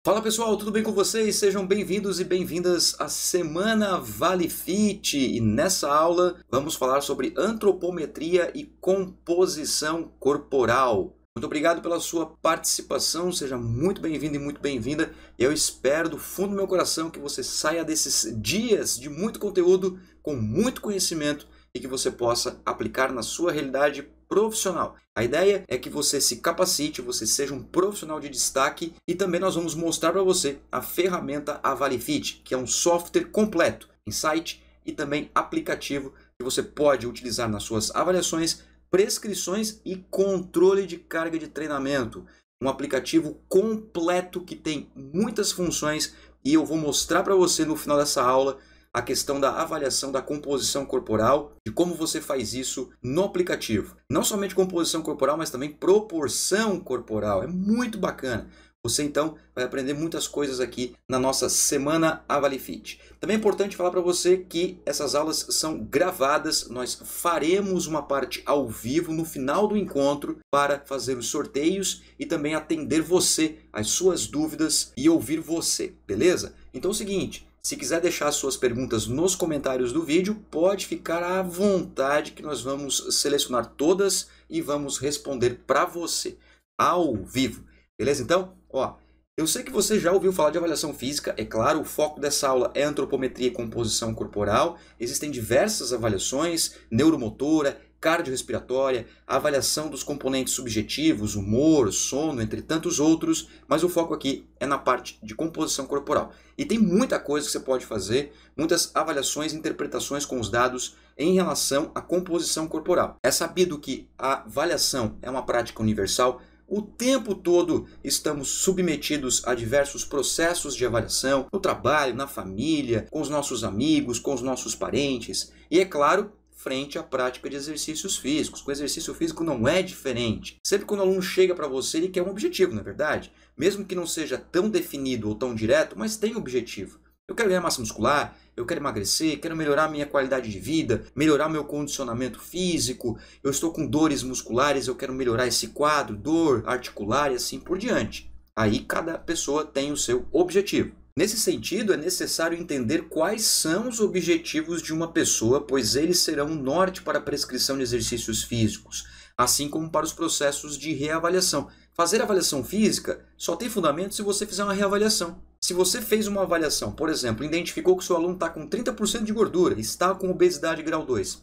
Fala pessoal, tudo bem com vocês? Sejam bem-vindos e bem-vindas à Semana Vale Fit. E nessa aula vamos falar sobre antropometria e composição corporal. Muito obrigado pela sua participação, seja muito bem-vindo e muito bem-vinda. Eu espero do fundo do meu coração que você saia desses dias de muito conteúdo, com muito conhecimento e que você possa aplicar na sua realidade profissional. A ideia é que você se capacite, você seja um profissional de destaque e também nós vamos mostrar para você a ferramenta AvaliFit, que é um software completo em site e também aplicativo que você pode utilizar nas suas avaliações, prescrições e controle de carga de treinamento. Um aplicativo completo que tem muitas funções e eu vou mostrar para você no final dessa aula a questão da avaliação da composição corporal, de como você faz isso no aplicativo. Não somente composição corporal, mas também proporção corporal. É muito bacana. Você então vai aprender muitas coisas aqui na nossa Semana AvaliFit. Também é importante falar para você que essas aulas são gravadas. Nós faremos uma parte ao vivo no final do encontro para fazer os sorteios e também atender você, as suas dúvidas e ouvir você, beleza? Então é o seguinte, se quiser deixar suas perguntas nos comentários do vídeo, pode ficar à vontade que nós vamos selecionar todas e vamos responder para você ao vivo. Beleza? Então, eu sei que você já ouviu falar de avaliação física, é claro, o foco dessa aula é antropometria e composição corporal. Existem diversas avaliações, neuromotora, cardiorrespiratória, avaliação dos componentes subjetivos, humor, sono, entre tantos outros, mas o foco aqui é na parte de composição corporal. E tem muita coisa que você pode fazer, muitas avaliações e interpretações com os dados em relação à composição corporal. É sabido que a avaliação é uma prática universal. O tempo todo estamos submetidos a diversos processos de avaliação, no trabalho, na família, com os nossos amigos, com os nossos parentes. E é claro, frente à prática de exercícios físicos. Com o exercício físico não é diferente. Sempre quando o aluno chega para você, ele quer um objetivo, não é verdade? Mesmo que não seja tão definido ou tão direto, mas tem objetivo. Eu quero ganhar massa muscular, eu quero emagrecer, quero melhorar a minha qualidade de vida, melhorar meu condicionamento físico, eu estou com dores musculares, eu quero melhorar esse quadro, dor articular e assim por diante. Aí cada pessoa tem o seu objetivo. Nesse sentido, é necessário entender quais são os objetivos de uma pessoa, pois eles serão o norte para a prescrição de exercícios físicos, assim como para os processos de reavaliação. Fazer avaliação física só tem fundamento se você fizer uma reavaliação. Se você fez uma avaliação, por exemplo, identificou que o seu aluno está com 30% de gordura, está com obesidade grau 2.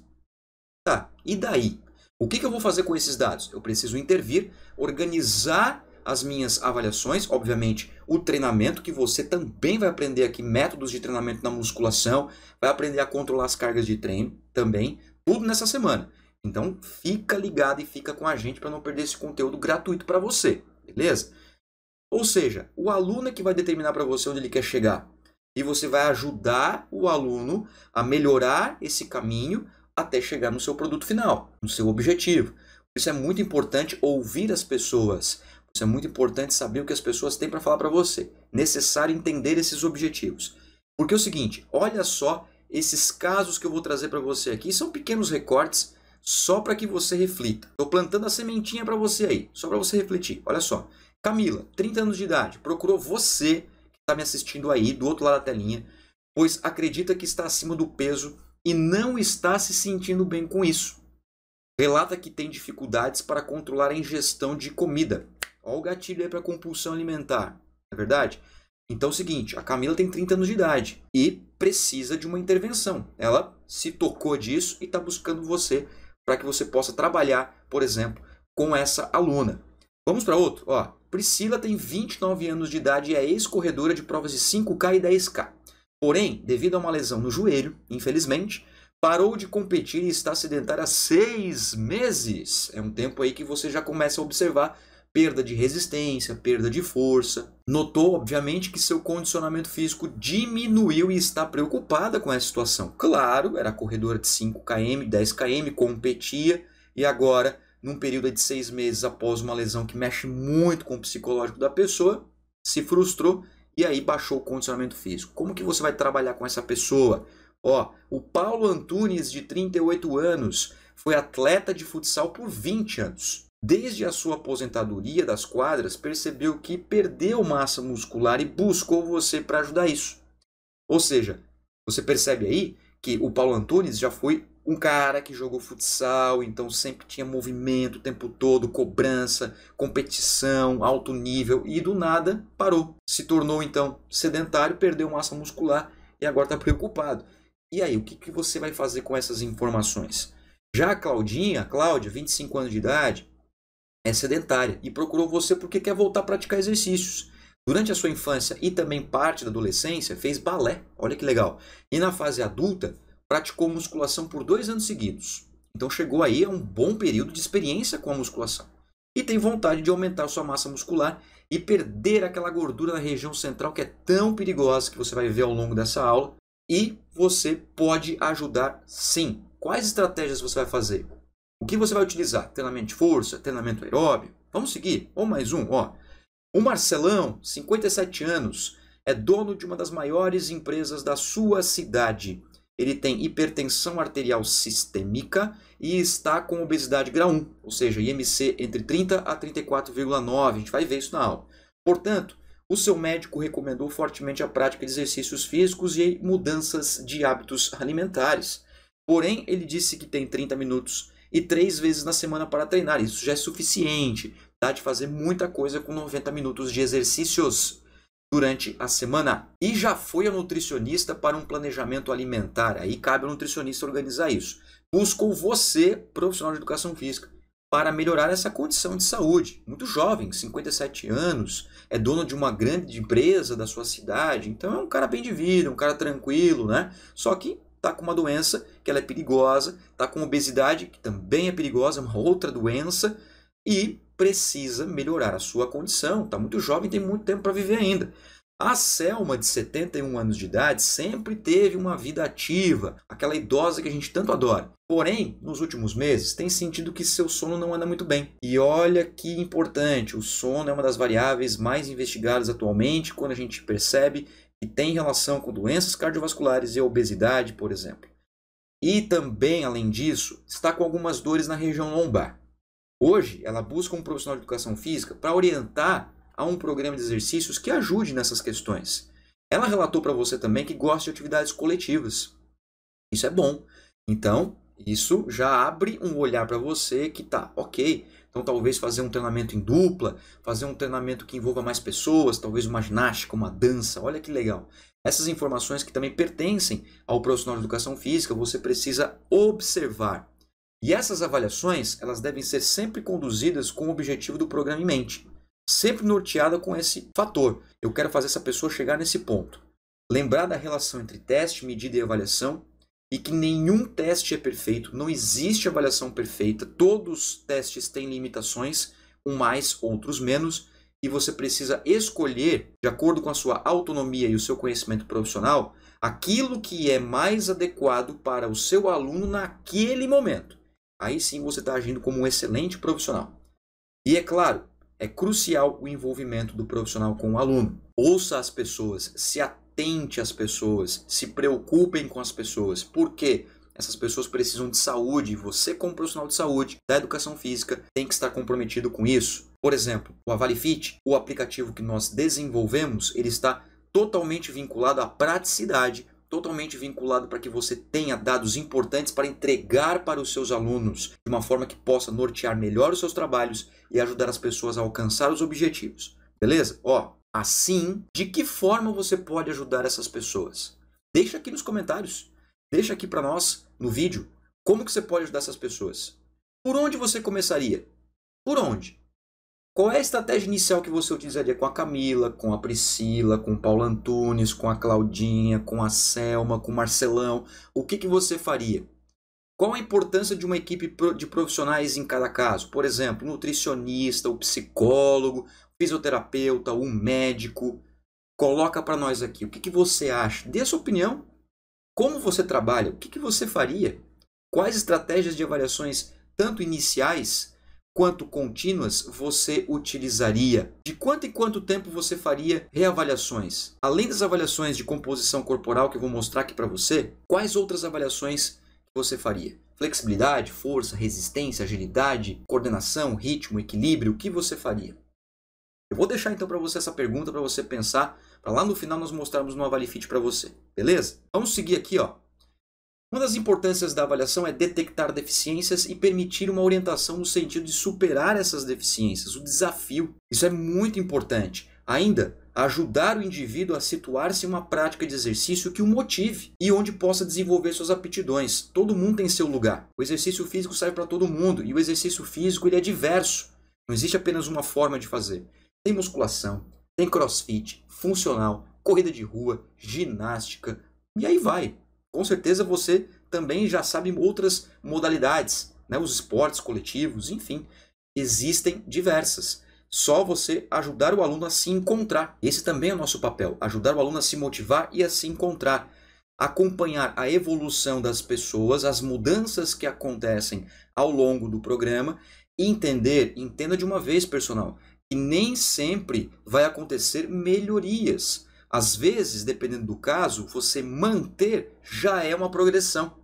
Tá, e daí? O que eu vou fazer com esses dados? Eu preciso intervir, organizar as minhas avaliações, obviamente o treinamento, que você também vai aprender aqui, métodos de treinamento na musculação, vai aprender a controlar as cargas de treino também, tudo nessa semana. Então fica ligado e fica com a gente para não perder esse conteúdo gratuito para você, beleza? Ou seja, o aluno é que vai determinar para você onde ele quer chegar. E você vai ajudar o aluno a melhorar esse caminho até chegar no seu produto final, no seu objetivo. Por isso é muito importante ouvir as pessoas. Isso é muito importante saber o que as pessoas têm para falar para você. Necessário entender esses objetivos. Porque é o seguinte, olha só esses casos que eu vou trazer para você aqui. São pequenos recortes só para que você reflita. Estou plantando a sementinha para você aí, só para você refletir. Olha só. Camila, 30 anos de idade, procurou você que está me assistindo aí do outro lado da telinha, pois acredita que está acima do peso e não está se sentindo bem com isso. Relata que tem dificuldades para controlar a ingestão de comida. Olha o gatilho aí para compulsão alimentar, não é verdade? Então é o seguinte, a Camila tem 30 anos de idade e precisa de uma intervenção. Ela se tocou disso e está buscando você para que você possa trabalhar, por exemplo, com essa aluna. Vamos para outro. Priscila tem 29 anos de idade e é ex-corredora de provas de 5K e 10K. Porém, devido a uma lesão no joelho, infelizmente, parou de competir e está sedentária há 6 meses. É um tempo aí que você já começa a observar perda de resistência, perda de força. Notou, obviamente, que seu condicionamento físico diminuiu e está preocupada com essa situação. Claro, era corredora de 5km, 10km, competia e agora, num período de 6 meses após uma lesão que mexe muito com o psicológico da pessoa, se frustrou e aí baixou o condicionamento físico. Como que você vai trabalhar com essa pessoa? O Paulo Antunes, de 38 anos, foi atleta de futsal por 20 anos. desde a sua aposentadoria das quadras, percebeu que perdeu massa muscular e buscou você para ajudar isso. Ou seja, você percebe aí que o Paulo Antunes já foi um cara que jogou futsal, então sempre tinha movimento o tempo todo, cobrança, competição, alto nível, e do nada parou. Se tornou então sedentário, perdeu massa muscular e agora está preocupado. E aí, o que você vai fazer com essas informações? Já a Cláudia, 25 anos de idade, é sedentária e procurou você porque quer voltar a praticar exercícios. Durante a sua infância e também parte da adolescência, fez balé, olha que legal. E na fase adulta, praticou musculação por 2 anos seguidos. Então chegou aí a um bom período de experiência com a musculação. E tem vontade de aumentar sua massa muscular e perder aquela gordura na região central que é tão perigosa que você vai ver ao longo dessa aula. E você pode ajudar sim. Quais estratégias você vai fazer? O que você vai utilizar? Treinamento de força, treinamento aeróbio? Vamos seguir? Ou mais um, ó. O Marcelão, 57 anos, é dono de uma das maiores empresas da sua cidade. Ele tem hipertensão arterial sistêmica e está com obesidade grau 1, ou seja, IMC entre 30 a 34,9. A gente vai ver isso na aula. Portanto, o seu médico recomendou fortemente a prática de exercícios físicos e mudanças de hábitos alimentares. Porém, ele disse que tem 30 minutos e 3 vezes na semana para treinar. Isso já é suficiente. Dá de fazer muita coisa com 90 minutos de exercícios durante a semana. E já foi ao nutricionista para um planejamento alimentar. Aí cabe ao nutricionista organizar isso. Buscou você, profissional de educação física, para melhorar essa condição de saúde. Muito jovem, 57 anos, é dono de uma grande empresa da sua cidade. Então é um cara bem de vida, um cara tranquilo, né? Só que está com uma doença que ela é perigosa, está com obesidade, que também é perigosa, uma outra doença, e precisa melhorar a sua condição. Está muito jovem, tem muito tempo para viver ainda. A Selma, de 71 anos de idade, sempre teve uma vida ativa, aquela idosa que a gente tanto adora. Porém, nos últimos meses, tem sentido que seu sono não anda muito bem. E olha que importante, o sono é uma das variáveis mais investigadas atualmente quando a gente percebe que tem relação com doenças cardiovasculares e obesidade, por exemplo. E também, além disso, está com algumas dores na região lombar. Hoje, ela busca um profissional de educação física para orientar a um programa de exercícios que ajude nessas questões. Ela relatou para você também que gosta de atividades coletivas. Isso é bom. Então, isso já abre um olhar para você que tá, ok. Então, talvez fazer um treinamento em dupla, fazer um treinamento que envolva mais pessoas, talvez uma ginástica, uma dança. Olha que legal. Essas informações que também pertencem ao profissional de educação física, você precisa observar. E essas avaliações, elas devem ser sempre conduzidas com o objetivo do programa em mente. Sempre norteada com esse fator. Eu quero fazer essa pessoa chegar nesse ponto. Lembrar da relação entre teste, medida e avaliação, e que nenhum teste é perfeito, não existe avaliação perfeita, todos os testes têm limitações, um mais, outros menos, e você precisa escolher, de acordo com a sua autonomia e o seu conhecimento profissional, aquilo que é mais adequado para o seu aluno naquele momento. Aí sim você está agindo como um excelente profissional. E é claro, é crucial o envolvimento do profissional com o aluno. Ouça as pessoas, se atente às pessoas, se preocupem com as pessoas. Por quê? Essas pessoas precisam de saúde e você, como profissional de saúde, da educação física, tem que estar comprometido com isso. Por exemplo, o AvaliFit, o aplicativo que nós desenvolvemos, ele está totalmente vinculado à praticidade, totalmente vinculado para que você tenha dados importantes para entregar para os seus alunos, de uma forma que possa nortear melhor os seus trabalhos e ajudar as pessoas a alcançar os objetivos. Beleza? Assim, de que forma você pode ajudar essas pessoas? Deixa aqui nos comentários. Deixa aqui para nós, no vídeo, como que você pode ajudar essas pessoas. Por onde você começaria? Por onde? Qual é a estratégia inicial que você utilizaria com a Camila, com a Priscila, com o Paulo Antunes, com a Claudinha, com a Selma, com o Marcelão? O que você faria? Qual a importância de uma equipe de profissionais em cada caso? Por exemplo, o nutricionista, o psicólogo, o fisioterapeuta, o médico. Coloca para nós aqui. O que você acha? Dê a sua opinião. Como você trabalha? O que você faria? Quais estratégias de avaliações, tanto iniciais quanto contínuas, você utilizaria? De quanto em quanto tempo você faria reavaliações? Além das avaliações de composição corporal que eu vou mostrar aqui para você, quais outras avaliações você faria? Flexibilidade, força, resistência, agilidade, coordenação, ritmo, equilíbrio, o que você faria? Eu vou deixar então para você essa pergunta para você pensar, para lá no final nós mostrarmos no AvaliFit para você, beleza? Vamos seguir aqui, ó. Uma das importâncias da avaliação é detectar deficiências e permitir uma orientação no sentido de superar essas deficiências, o desafio. Isso é muito importante. Ainda, ajudar o indivíduo a situar-se em uma prática de exercício que o motive e onde possa desenvolver suas aptidões. Todo mundo tem seu lugar. O exercício físico serve para todo mundo e o exercício físico ele é diverso. Não existe apenas uma forma de fazer. Tem musculação, tem crossfit, funcional, corrida de rua, ginástica e aí vai. Com certeza você também já sabe outras modalidades, né? Os esportes coletivos, enfim, existem diversas. Só você ajudar o aluno a se encontrar. Esse também é o nosso papel, ajudar o aluno a se motivar e a se encontrar. Acompanhar a evolução das pessoas, as mudanças que acontecem ao longo do programa e entenda de uma vez, personal, que nem sempre vai acontecer melhorias. Às vezes, dependendo do caso, você manter já é uma progressão.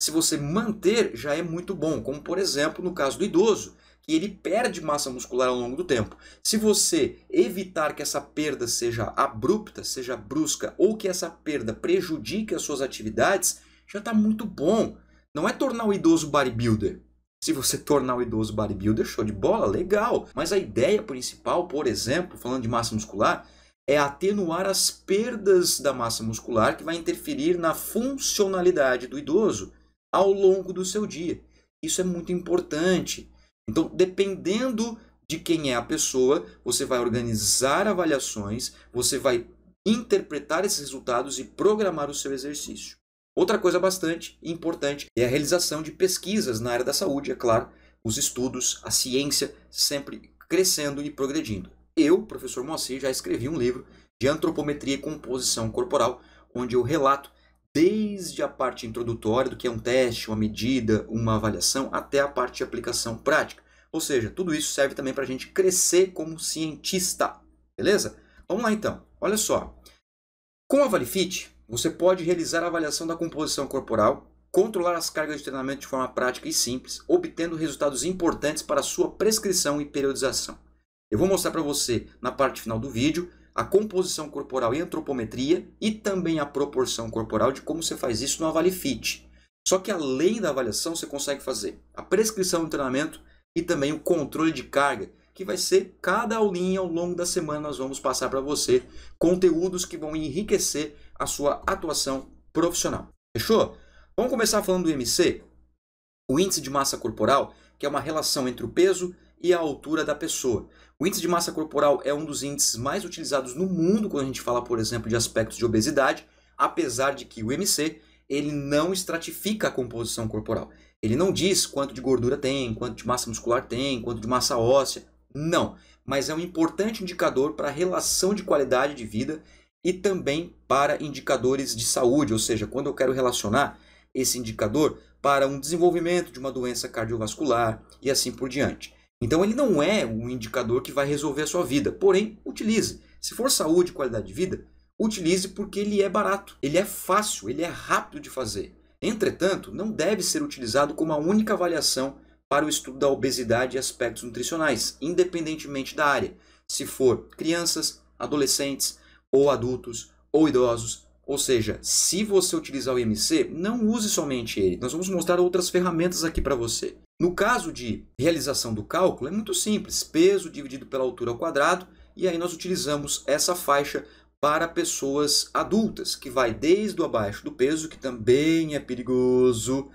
Se você manter, já é muito bom, como por exemplo no caso do idoso, que ele perde massa muscular ao longo do tempo. Se você evitar que essa perda seja abrupta, seja brusca, ou que essa perda prejudique as suas atividades, já está muito bom. Não é tornar o idoso bodybuilder. Se você tornar o idoso bodybuilder, show de bola, legal. Mas a ideia principal, por exemplo, falando de massa muscular, é atenuar as perdas da massa muscular que vai interferir na funcionalidade do idoso ao longo do seu dia. Isso é muito importante. Então, dependendo de quem é a pessoa, você vai organizar avaliações, você vai interpretar esses resultados e programar o seu exercício. Outra coisa bastante importante é a realização de pesquisas na área da saúde, é claro, os estudos, a ciência sempre crescendo e progredindo. Eu, professor Moacir, já escrevi um livro de antropometria e composição corporal, onde eu relato desde a parte introdutória do que é um teste, uma medida, uma avaliação, até a parte de aplicação prática. Ou seja, tudo isso serve também para a gente crescer como cientista, beleza? Vamos lá então, olha só. Com a AvaliFit, você pode realizar a avaliação da composição corporal, controlar as cargas de treinamento de forma prática e simples, obtendo resultados importantes para a sua prescrição e periodização. Eu vou mostrar para você, na parte final do vídeo, a composição corporal e antropometria e também a proporção corporal de como você faz isso no AvaliFit. Só que além da avaliação, você consegue fazer a prescrição do treinamento e também o controle de carga, que vai ser cada aulinha ao longo da semana. Nós vamos passar para você conteúdos que vão enriquecer a sua atuação profissional. Fechou? Vamos começar falando do IMC, o índice de massa corporal, que é uma relação entre o peso e a altura da pessoa. O índice de massa corporal é um dos índices mais utilizados no mundo quando a gente fala, por exemplo, de aspectos de obesidade, apesar de que o IMC ele não estratifica a composição corporal. Ele não diz quanto de gordura tem, quanto de massa muscular tem, quanto de massa óssea. Não, mas é um importante indicador para a relação de qualidade de vida e também para indicadores de saúde, ou seja, quando eu quero relacionar esse indicador para um desenvolvimento de uma doença cardiovascular e assim por diante. Então ele não é um indicador que vai resolver a sua vida, porém utilize. Se for saúde e qualidade de vida, utilize porque ele é barato, ele é fácil, ele é rápido de fazer. Entretanto, não deve ser utilizado como a única avaliação para o estudo da obesidade e aspectos nutricionais, independentemente da área. Se for crianças, adolescentes, ou adultos, ou idosos. Ou seja, se você utilizar o IMC, não use somente ele. Nós vamos mostrar outras ferramentas aqui para você. No caso de realização do cálculo, é muito simples. Peso dividido pela altura ao quadrado. E aí nós utilizamos essa faixa para pessoas adultas, que vai desde o abaixo do peso, que também é perigoso,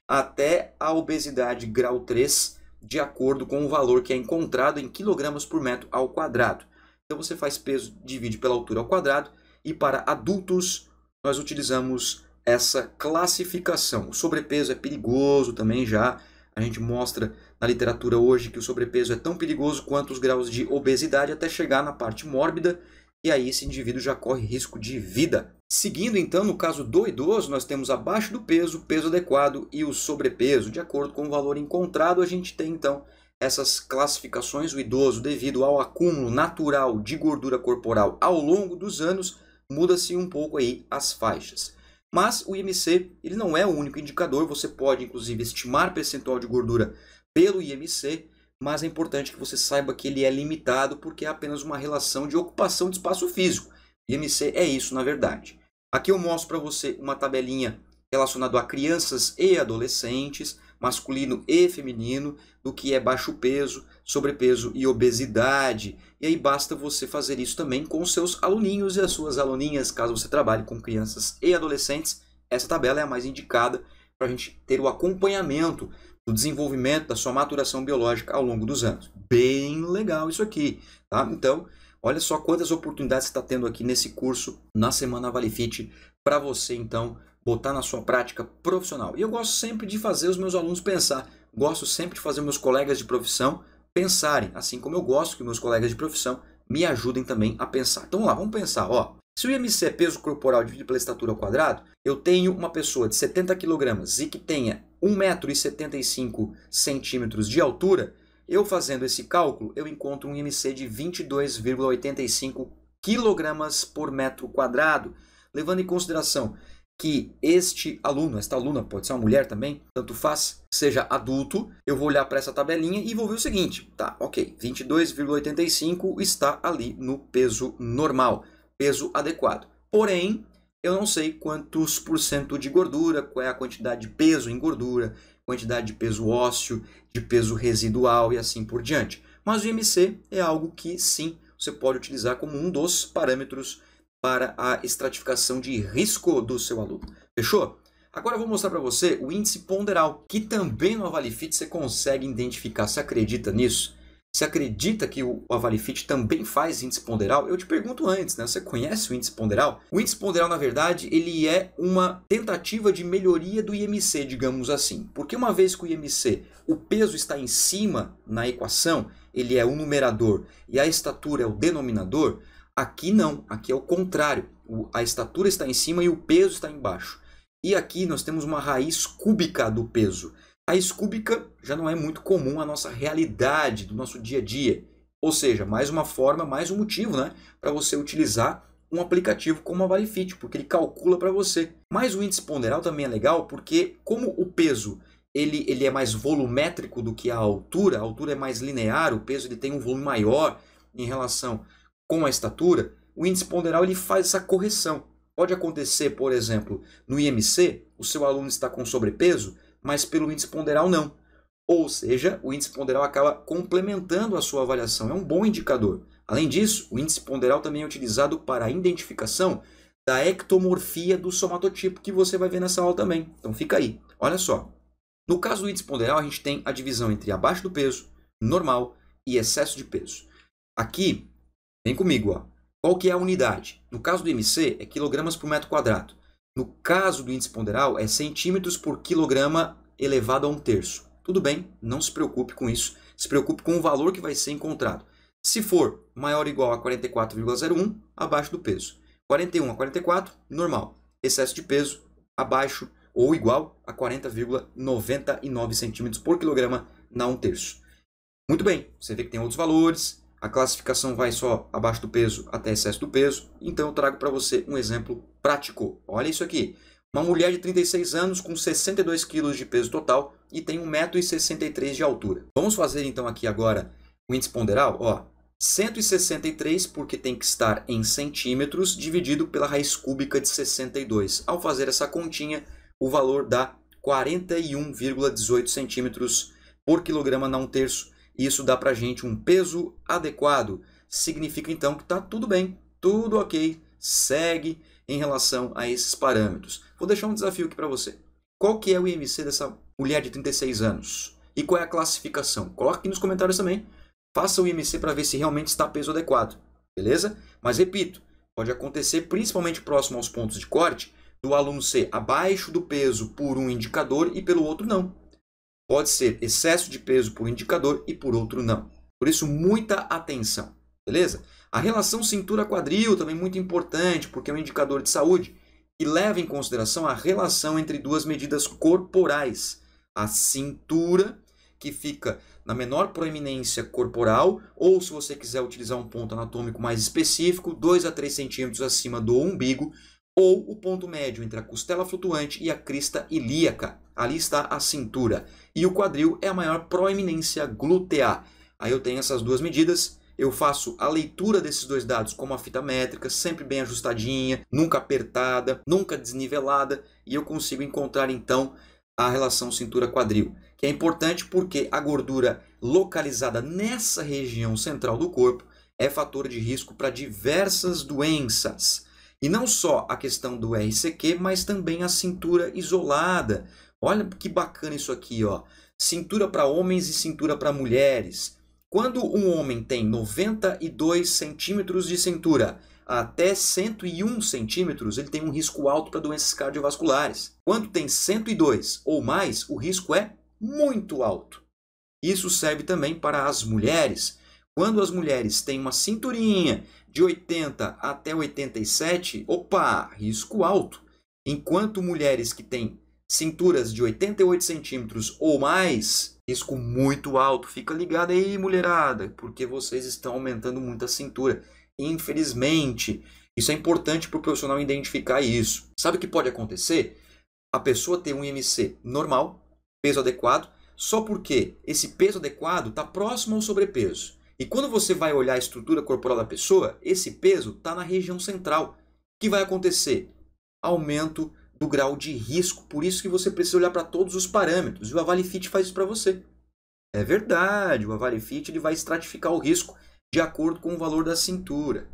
até a obesidade grau 3, de acordo com o valor que é encontrado em quilogramas por metro ao quadrado. Então você faz peso, divide pela altura ao quadrado, e para adultos nós utilizamos essa classificação. O sobrepeso é perigoso também já. A gente mostra na literatura hoje que o sobrepeso é tão perigoso quanto os graus de obesidade até chegar na parte mórbida, e aí esse indivíduo já corre risco de vida. Seguindo então, no caso do idoso, nós temos abaixo do peso, peso adequado e o sobrepeso. De acordo com o valor encontrado, a gente tem então essas classificações. O idoso, devido ao acúmulo natural de gordura corporal ao longo dos anos, muda-se um pouco aí as faixas. Mas o IMC ele não é o único indicador, você pode inclusive estimar percentual de gordura pelo IMC, mas é importante que você saiba que ele é limitado porque é apenas uma relação de ocupação de espaço físico. IMC é isso na verdade. Aqui eu mostro para você uma tabelinha relacionada a crianças e adolescentes, masculino e feminino, do que é baixo peso, sobrepeso e obesidade. E aí basta você fazer isso também com os seus aluninhos e as suas aluninhas, caso você trabalhe com crianças e adolescentes. Essa tabela é a mais indicada para a gente ter o acompanhamento do desenvolvimento da sua maturação biológica ao longo dos anos. Bem legal isso aqui, tá? Então, olha só quantas oportunidades você está tendo aqui nesse curso, na Semana ValiFit, para você, então, botar na sua prática profissional. E eu gosto sempre de fazer os meus alunos pensar, gosto sempre de fazer meus colegas de profissão pensarem, assim como eu gosto que meus colegas de profissão me ajudem também a pensar. Então, vamos lá, vamos pensar, ó. Se o IMC é peso corporal dividido pela estatura ao quadrado, eu tenho uma pessoa de 70 kg e que tenha 1,75 m de altura, eu fazendo esse cálculo, eu encontro um IMC de 22,85 kg por metro quadrado, levando em consideração que esta aluna, pode ser uma mulher também, tanto faz, seja adulto, eu vou olhar para essa tabelinha e vou ver o seguinte, tá, ok, 22,85 está ali no peso normal, peso adequado. Porém, eu não sei quantos % de gordura, qual é a quantidade de peso em gordura, quantidade de peso ósseo, de peso residual e assim por diante. Mas o IMC é algo que sim, você pode utilizar como um dos parâmetros para a estratificação de risco do seu aluno. Fechou? Agora eu vou mostrar para você o índice ponderal, que também no AvaliFit você consegue identificar. Você acredita nisso? Você acredita que o AvaliFit também faz índice ponderal? Eu te pergunto antes, né? Você conhece o índice ponderal? O índice ponderal, na verdade, ele é uma tentativa de melhoria do IMC, digamos assim. Porque uma vez que o IMC, o peso está em cima na equação, ele é o numerador e a estatura é o denominador, aqui não, aqui é o contrário. A estatura está em cima e o peso está embaixo. E aqui nós temos uma raiz cúbica do peso. A raiz cúbica já não é muito comum à nossa realidade, do nosso dia a dia. Ou seja, mais uma forma, mais um motivo, né, para você utilizar um aplicativo como a ValiFit, porque ele calcula para você. Mas o índice ponderal também é legal porque, como o peso ele é mais volumétrico do que a altura é mais linear, o peso ele tem um volume maior em relação com a estatura, o índice ponderal ele faz essa correção. Pode acontecer, por exemplo, no IMC, o seu aluno está com sobrepeso, mas pelo índice ponderal não. Ou seja, o índice ponderal acaba complementando a sua avaliação, é um bom indicador. Além disso, o índice ponderal também é utilizado para a identificação da ectomorfia do somatotipo, que você vai ver nessa aula também. Então fica aí, olha só. No caso do índice ponderal, a gente tem a divisão entre abaixo do peso, normal e excesso de peso. Aqui, vem comigo, ó. Qual que é a unidade? No caso do IMC, é quilogramas por metro quadrado. No caso do índice ponderal, é centímetros por quilograma elevado a 1/3. Tudo bem, não se preocupe com isso. Se preocupe com o valor que vai ser encontrado. Se for maior ou igual a 44,01, abaixo do peso. 41 a 44, normal. Excesso de peso, abaixo ou igual a 40,99 centímetros por quilograma na 1/3. Muito bem, você vê que tem outros valores. A classificação vai só abaixo do peso até excesso do peso. Então eu trago para você um exemplo prático. Olha isso aqui. Uma mulher de 36 anos com 62 kg de peso total e tem 1,63 m de altura. Vamos fazer então aqui agora o índice ponderal. Ó, 163 porque tem que estar em centímetros dividido pela raiz cúbica de 62. Ao fazer essa continha, o valor dá 41,18 centímetros por quilograma na 1/3. Isso dá para a gente um peso adequado. Significa então que está tudo bem, tudo ok, segue em relação a esses parâmetros. Vou deixar um desafio aqui para você. Qual que é o IMC dessa mulher de 36 anos? E qual é a classificação? Coloque aqui nos comentários também. Faça o IMC para ver se realmente está peso adequado. Beleza? Mas repito, pode acontecer principalmente próximo aos pontos de corte, do aluno ser abaixo do peso por um indicador e pelo outro não. Pode ser excesso de peso por um indicador e por outro não. Por isso, muita atenção. Beleza? A relação cintura-quadril também é muito importante, porque é um indicador de saúde que leva em consideração a relação entre duas medidas corporais. A cintura, que fica na menor proeminência corporal, ou se você quiser utilizar um ponto anatômico mais específico, 2 a 3 centímetros acima do umbigo, ou o ponto médio entre a costela flutuante e a crista ilíaca. Ali está a cintura. E o quadril é a maior proeminência glútea. Aí eu tenho essas duas medidas. Eu faço a leitura desses dois dados com uma fita métrica, sempre bem ajustadinha, nunca apertada, nunca desnivelada, e eu consigo encontrar então a relação cintura-quadril, que é importante porque a gordura localizada nessa região central do corpo é fator de risco para diversas doenças. E não só a questão do RCQ, mas também a cintura isolada. Olha que bacana isso aqui, ó. Cintura para homens e cintura para mulheres. Quando um homem tem 92 centímetros de cintura até 101 centímetros, ele tem um risco alto para doenças cardiovasculares. Quando tem 102 ou mais, o risco é muito alto. Isso serve também para as mulheres. Quando as mulheres têm uma cinturinha de 80 até 87, opa, risco alto. Enquanto mulheres que têm cinturas de 88 centímetros ou mais, risco muito alto. Fica ligado aí, mulherada, porque vocês estão aumentando muito a cintura. Infelizmente, isso é importante para o profissional identificar isso. Sabe o que pode acontecer? A pessoa ter um IMC normal, peso adequado, só porque esse peso adequado está próximo ao sobrepeso. E quando você vai olhar a estrutura corporal da pessoa, esse peso está na região central. O que vai acontecer? Aumento do grau de risco. Por isso que você precisa olhar para todos os parâmetros. E o Avalifit faz isso para você. É verdade, o Avalifit ele vai estratificar o risco de acordo com o valor da cintura.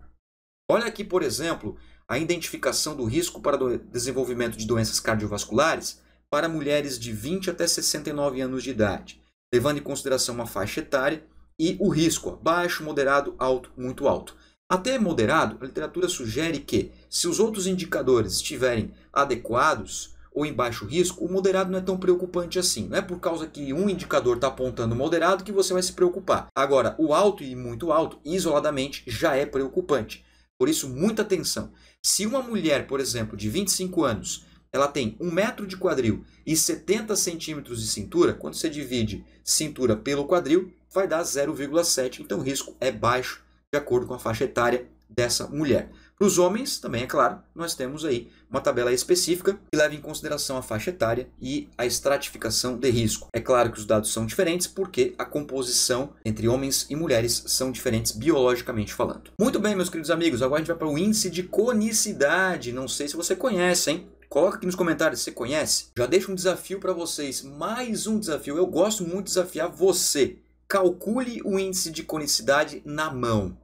Olha aqui, por exemplo, a identificação do risco para o desenvolvimento de doenças cardiovasculares para mulheres de 20 até 69 anos de idade, levando em consideração uma faixa etária e o risco, baixo, moderado, alto, muito alto. Até moderado, a literatura sugere que, se os outros indicadores estiverem adequados ou em baixo risco, o moderado não é tão preocupante assim. Não é por causa que um indicador está apontando moderado que você vai se preocupar. Agora, o alto e muito alto, isoladamente, já é preocupante. Por isso, muita atenção. Se uma mulher, por exemplo, de 25 anos, ela tem 1 metro de quadril e 70 centímetros de cintura, quando você divide cintura pelo quadril, vai dar 0,7. Então, o risco é baixo, de acordo com a faixa etária dessa mulher. Para os homens, também é claro, nós temos aí uma tabela específica que leva em consideração a faixa etária e a estratificação de risco. É claro que os dados são diferentes porque a composição entre homens e mulheres são diferentes biologicamente falando. Muito bem, meus queridos amigos, agora a gente vai para o índice de conicidade. Não sei se você conhece, hein? Coloca aqui nos comentários se você conhece. Já deixo um desafio para vocês, mais um desafio. Eu gosto muito de desafiar você. Calcule o índice de conicidade na mão,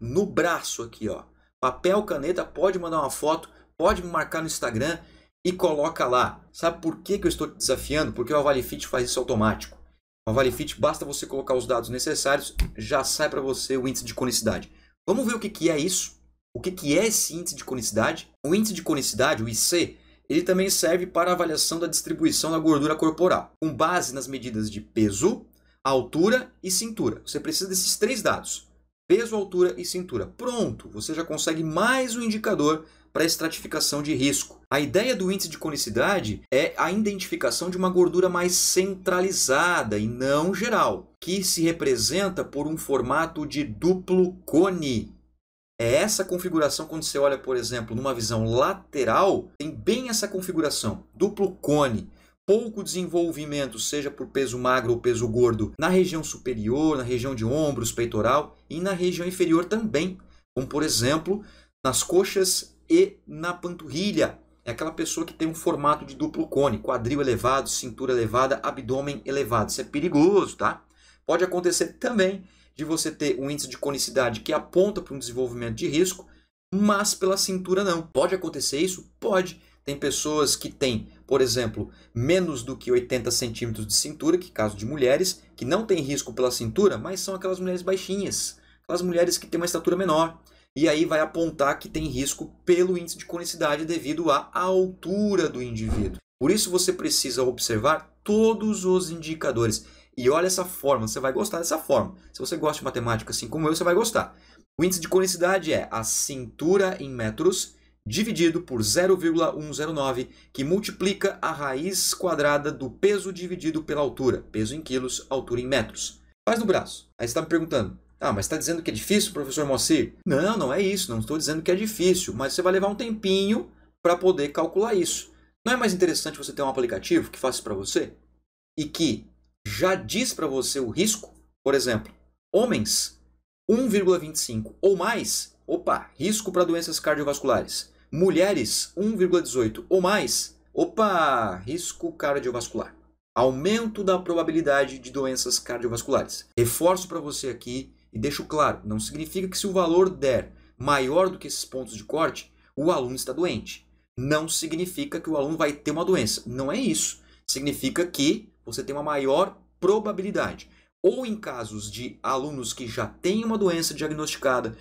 no braço aqui, ó. Papel, caneta, pode mandar uma foto, pode me marcar no Instagram e coloca lá. Sabe por que eu estou te desafiando? Porque o Avalifit faz isso automático. O Avalifit, basta você colocar os dados necessários, já sai para você o índice de conicidade. Vamos ver o que é isso? O que é esse índice de conicidade? O índice de conicidade, o IC, ele também serve para a avaliação da distribuição da gordura corporal, com base nas medidas de peso, altura e cintura. Você precisa desses 3 dados. Peso, altura e cintura. Pronto, você já consegue mais um indicador para a estratificação de risco. A ideia do índice de conicidade é a identificação de uma gordura mais centralizada e não geral, que se representa por um formato de duplo cone. É essa configuração quando você olha, por exemplo, numa visão lateral, tem bem essa configuração, duplo cone. Pouco desenvolvimento, seja por peso magro ou peso gordo, na região superior, na região de ombros, peitoral e na região inferior também, como por exemplo, nas coxas e na panturrilha. É aquela pessoa que tem um formato de duplo cone, quadril elevado, cintura elevada, abdômen elevado. Isso é perigoso, tá? Pode acontecer também de você ter um índice de conicidade que aponta para um desenvolvimento de risco, mas pela cintura não. Pode acontecer isso? Pode. Tem pessoas que têm, por exemplo, menos do que 80 centímetros de cintura, que é caso de mulheres, que não tem risco pela cintura, mas são aquelas mulheres baixinhas, aquelas mulheres que têm uma estatura menor. E aí vai apontar que tem risco pelo índice de conicidade devido à altura do indivíduo. Por isso você precisa observar todos os indicadores. E olha essa forma, você vai gostar dessa forma. Se você gosta de matemática assim como eu, você vai gostar. O índice de conicidade é a cintura em metros dividido por 0,109, que multiplica a raiz quadrada do peso dividido pela altura. Peso em quilos, altura em metros. Faz no braço. Aí você está me perguntando, Ah, mas está dizendo que é difícil, professor Moacir? Não, não é isso. Não estou dizendo que é difícil, mas você vai levar um tempinho para poder calcular isso. Não é mais interessante você ter um aplicativo que faça isso para você e que já diz para você o risco? Por exemplo, homens 1,25 ou mais, opa, risco para doenças cardiovasculares. Mulheres 1,18 ou mais, opa, risco cardiovascular. Aumento da probabilidade de doenças cardiovasculares. Reforço para você aqui e deixo claro, não significa que se o valor der maior do que esses pontos de corte, o aluno está doente. Não significa que o aluno vai ter uma doença. Não é isso. Significa que você tem uma maior probabilidade. Ou em casos de alunos que já têm uma doença diagnosticada,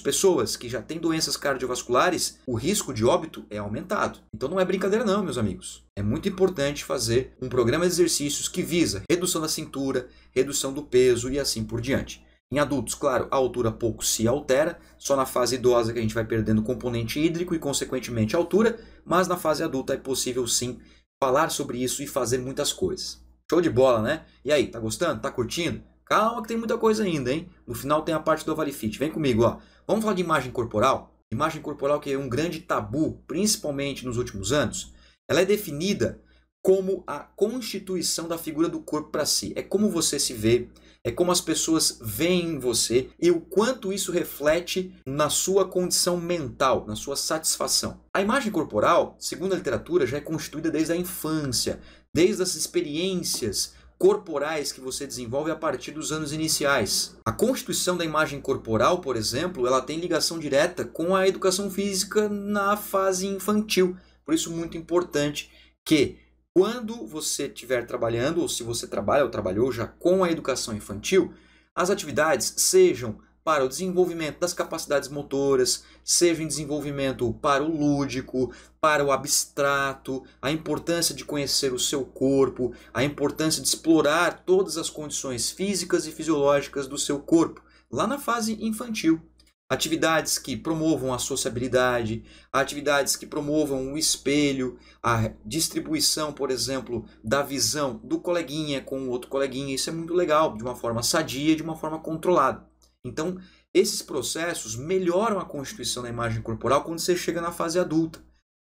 pessoas que já têm doenças cardiovasculares, o risco de óbito é aumentado. Então não é brincadeira não, meus amigos. É muito importante fazer um programa de exercícios que visa redução da cintura, redução do peso e assim por diante. Em adultos, claro, a altura pouco se altera, só na fase idosa que a gente vai perdendo componente hídrico e, consequentemente, a altura, mas na fase adulta é possível sim falar sobre isso e fazer muitas coisas. Show de bola, né? E aí, tá gostando? Tá curtindo? Calma que tem muita coisa ainda, hein? No final tem a parte do AvaliFit. Vem comigo, ó. Vamos falar de imagem corporal? Imagem corporal que é um grande tabu, principalmente nos últimos anos. Ela é definida como a constituição da figura do corpo para si. É como você se vê, é como as pessoas veem você e o quanto isso reflete na sua condição mental, na sua satisfação. A imagem corporal, segundo a literatura, já é constituída desde a infância, desde as experiências corporais que você desenvolve a partir dos anos iniciais. A constituição da imagem corporal, por exemplo, ela tem ligação direta com a educação física na fase infantil. Por isso, muito importante que quando você estiver trabalhando, ou se você trabalha ou trabalhou já com a educação infantil, as atividades sejam para o desenvolvimento das capacidades motoras, seja em desenvolvimento para o lúdico, para o abstrato, a importância de conhecer o seu corpo, a importância de explorar todas as condições físicas e fisiológicas do seu corpo, lá na fase infantil. Atividades que promovam a sociabilidade, atividades que promovam o espelho, a distribuição, por exemplo, da visão do coleguinha com o outro coleguinha. Isso é muito legal, de uma forma sadia e de uma forma controlada. Então, esses processos melhoram a constituição da imagem corporal quando você chega na fase adulta.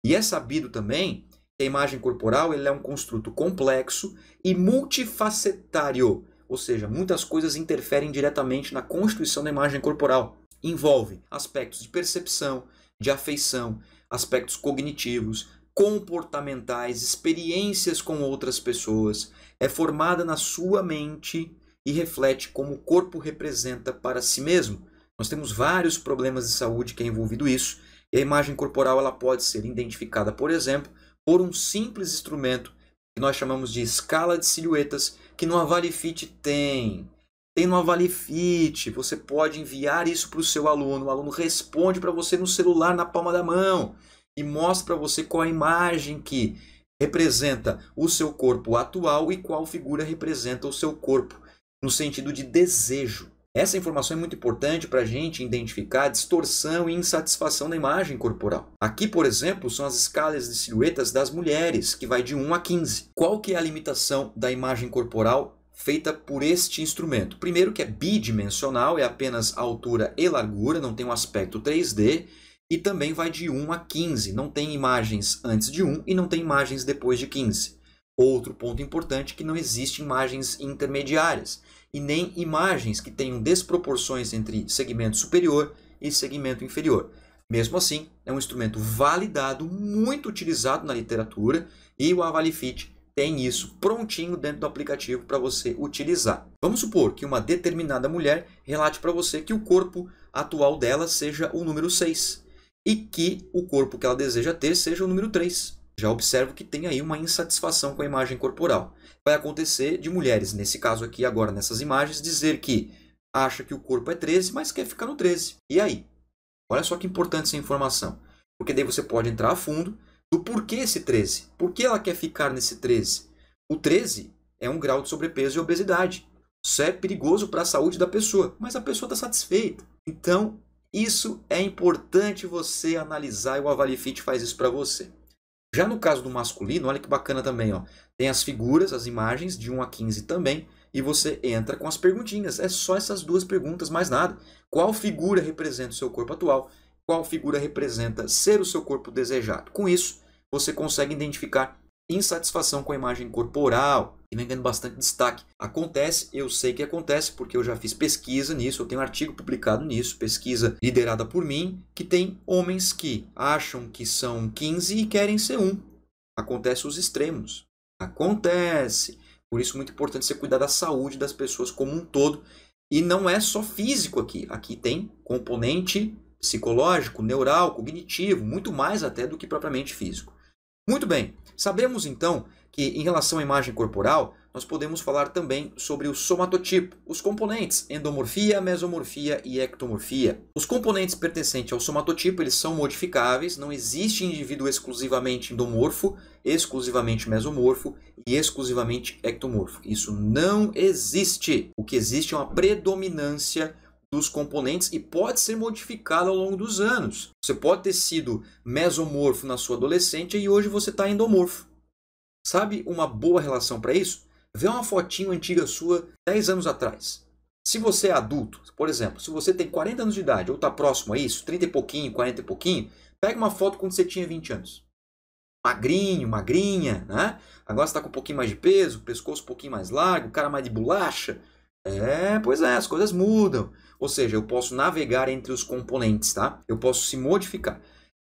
E é sabido também que a imagem corporal é um construto complexo e multifacetário, ou seja, muitas coisas interferem diretamente na constituição da imagem corporal. Envolve aspectos de percepção, de afeição, aspectos cognitivos, comportamentais, experiências com outras pessoas. É formada na sua mente e reflete como o corpo representa para si mesmo. Nós temos vários problemas de saúde que é envolvido isso. E a imagem corporal ela pode ser identificada, por exemplo, por um simples instrumento que nós chamamos de escala de silhuetas, que no AvaliFit tem. Tem no AvaliFit, você pode enviar isso para o seu aluno. O aluno responde para você no celular, na palma da mão, e mostra para você qual a imagem que representa o seu corpo atual e qual figura representa o seu corpo, no sentido de desejo. Essa informação é muito importante para a gente identificar a distorção e insatisfação da imagem corporal. Aqui, por exemplo, são as escalas de silhuetas das mulheres, que vai de 1 a 15. Qual que é a limitação da imagem corporal feita por este instrumento? Primeiro que é bidimensional, é apenas altura e largura, não tem um aspecto 3D, e também vai de 1 a 15, não tem imagens antes de 1 e não tem imagens depois de 15. Outro ponto importante é que não existem imagens intermediárias, e nem imagens que tenham desproporções entre segmento superior e segmento inferior. Mesmo assim, é um instrumento validado, muito utilizado na literatura, e o AvaliFit tem isso prontinho dentro do aplicativo para você utilizar. Vamos supor que uma determinada mulher relate para você que o corpo atual dela seja o número 6 e que o corpo que ela deseja ter seja o número 3. Já observo que tem aí uma insatisfação com a imagem corporal. Vai acontecer de mulheres, nesse caso aqui agora nessas imagens, dizer que acha que o corpo é 13, mas quer ficar no 13. E aí? Olha só que importante essa informação. Porque daí você pode entrar a fundo do porquê esse 13. Por que ela quer ficar nesse 13? O 13 é um grau de sobrepeso e obesidade. Isso é perigoso para a saúde da pessoa, mas a pessoa está satisfeita. Então, isso é importante você analisar e o AvaliFit faz isso para você. Já no caso do masculino, olha que bacana também, ó. Tem as figuras, as imagens de 1 a 15 também, e você entra com as perguntinhas. É só essas duas perguntas, mais nada. Qual figura representa o seu corpo atual? Qual figura representa ser o seu corpo desejado? Com isso, você consegue identificar insatisfação com a imagem corporal, que vem ganhando bastante destaque. Acontece, eu sei que acontece, porque eu já fiz pesquisa nisso, eu tenho um artigo publicado nisso, pesquisa liderada por mim, que tem homens que acham que são 15 e querem ser 1. Acontece os extremos. Acontece. Por isso é muito importante você cuidar da saúde das pessoas como um todo. E não é só físico aqui. Aqui tem componente psicológico, neural, cognitivo, muito mais até do que propriamente físico. Muito bem, sabemos então que em relação à imagem corporal, nós podemos falar também sobre o somatotipo, os componentes endomorfia, mesomorfia e ectomorfia. Os componentes pertencentes ao somatotipo, eles são modificáveis, não existe indivíduo exclusivamente endomorfo, exclusivamente mesomorfo e exclusivamente ectomorfo. Isso não existe. O que existe é uma predominância dos componentes e pode ser modificado ao longo dos anos. Você pode ter sido mesomorfo na sua adolescente e hoje você está endomorfo. Sabe uma boa relação para isso? Vê uma fotinho antiga sua 10 anos atrás. Se você é adulto, por exemplo, se você tem 40 anos de idade ou está próximo a isso, 30 e pouquinho, 40 e pouquinho, pega uma foto quando você tinha 20 anos. Magrinho, magrinha, né? Agora você está com um pouquinho mais de peso, pescoço um pouquinho mais largo, cara mais de bolacha. Pois é, as coisas mudam. Ou seja, eu posso navegar entre os componentes, tá? Eu posso se modificar.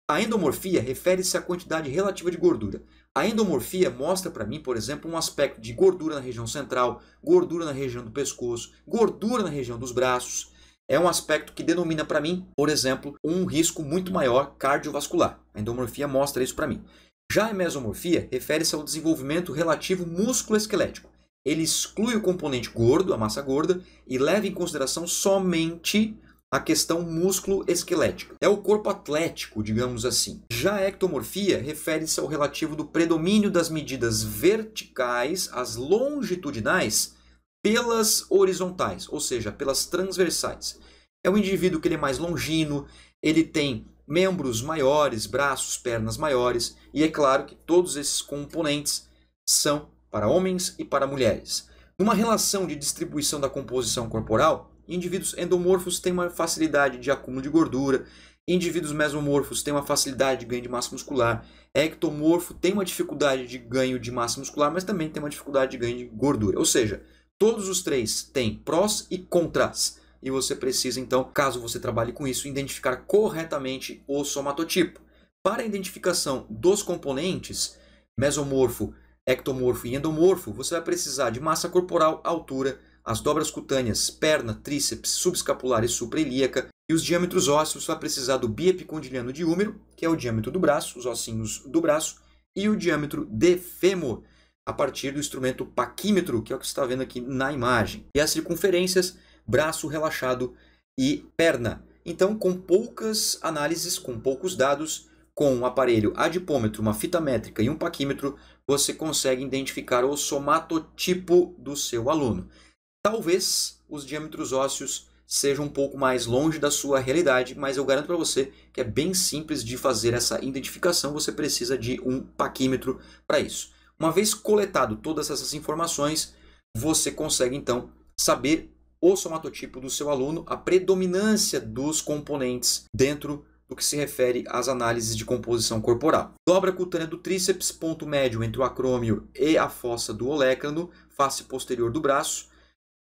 A endomorfia refere-se à quantidade relativa de gordura. A endomorfia mostra para mim, por exemplo, um aspecto de gordura na região central, gordura na região do pescoço, gordura na região dos braços. É um aspecto que denomina para mim, por exemplo, um risco muito maior cardiovascular. A endomorfia mostra isso para mim. Já a mesomorfia refere-se ao desenvolvimento relativo músculo-esquelético. Ele exclui o componente gordo, a massa gorda, e leva em consideração somente a questão músculo-esquelética. É o corpo atlético, digamos assim. Já a ectomorfia refere-se ao relativo do predomínio das medidas verticais, as longitudinais, pelas horizontais, ou seja, pelas transversais. É um indivíduo que ele é mais longino, ele tem membros maiores, braços, pernas maiores, e é claro que todos esses componentes são para homens e para mulheres. Numa relação de distribuição da composição corporal, indivíduos endomorfos têm uma facilidade de acúmulo de gordura, indivíduos mesomorfos têm uma facilidade de ganho de massa muscular, ectomorfo tem uma dificuldade de ganho de massa muscular, mas também tem uma dificuldade de ganho de gordura. Ou seja, todos os três têm prós e contras. E você precisa, então, caso você trabalhe com isso, identificar corretamente o somatotipo. Para a identificação dos componentes, mesomorfo, ectomorfo e endomorfo, você vai precisar de massa corporal, altura, as dobras cutâneas, perna, tríceps, subescapular e suprailíaca, e os diâmetros ósseos, você vai precisar do biepicondiliano de húmero, que é o diâmetro do braço, os ossinhos do braço, e o diâmetro de fêmur, a partir do instrumento paquímetro, que é o que você está vendo aqui na imagem. E as circunferências, braço relaxado e perna. Então, com poucas análises, com poucos dados, com um aparelho adipômetro, uma fita métrica e um paquímetro, você consegue identificar o somatotipo do seu aluno. Talvez os diâmetros ósseos sejam um pouco mais longe da sua realidade, mas eu garanto para você que é bem simples de fazer essa identificação, você precisa de um paquímetro para isso. Uma vez coletado todas essas informações, você consegue então saber o somatotipo do seu aluno, a predominância dos componentes dentro do que se refere às análises de composição corporal. Dobra cutânea do tríceps, ponto médio entre o acrômio e a fossa do olecrano, face posterior do braço.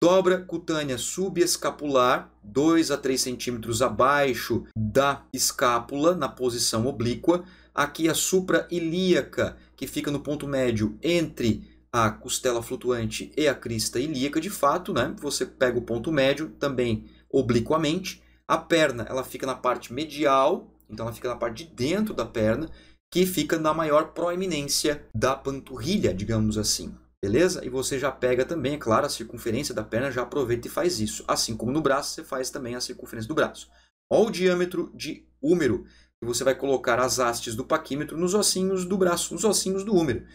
Dobra cutânea subescapular, 2 a 3 centímetros abaixo da escápula, na posição oblíqua. Aqui a suprailíaca, que fica no ponto médio entre a costela flutuante e a crista ilíaca, de fato, né? Você pega o ponto médio também obliquamente. A perna, ela fica na parte medial, então ela fica na parte de dentro da perna, que fica na maior proeminência da panturrilha, digamos assim. Beleza? E você já pega também, é claro, a circunferência da perna, já aproveita e faz isso. Assim como no braço, você faz também a circunferência do braço. Olha o diâmetro de húmero, que você vai colocar as hastes do paquímetro nos ossinhos do braço, nos ossinhos do húmero,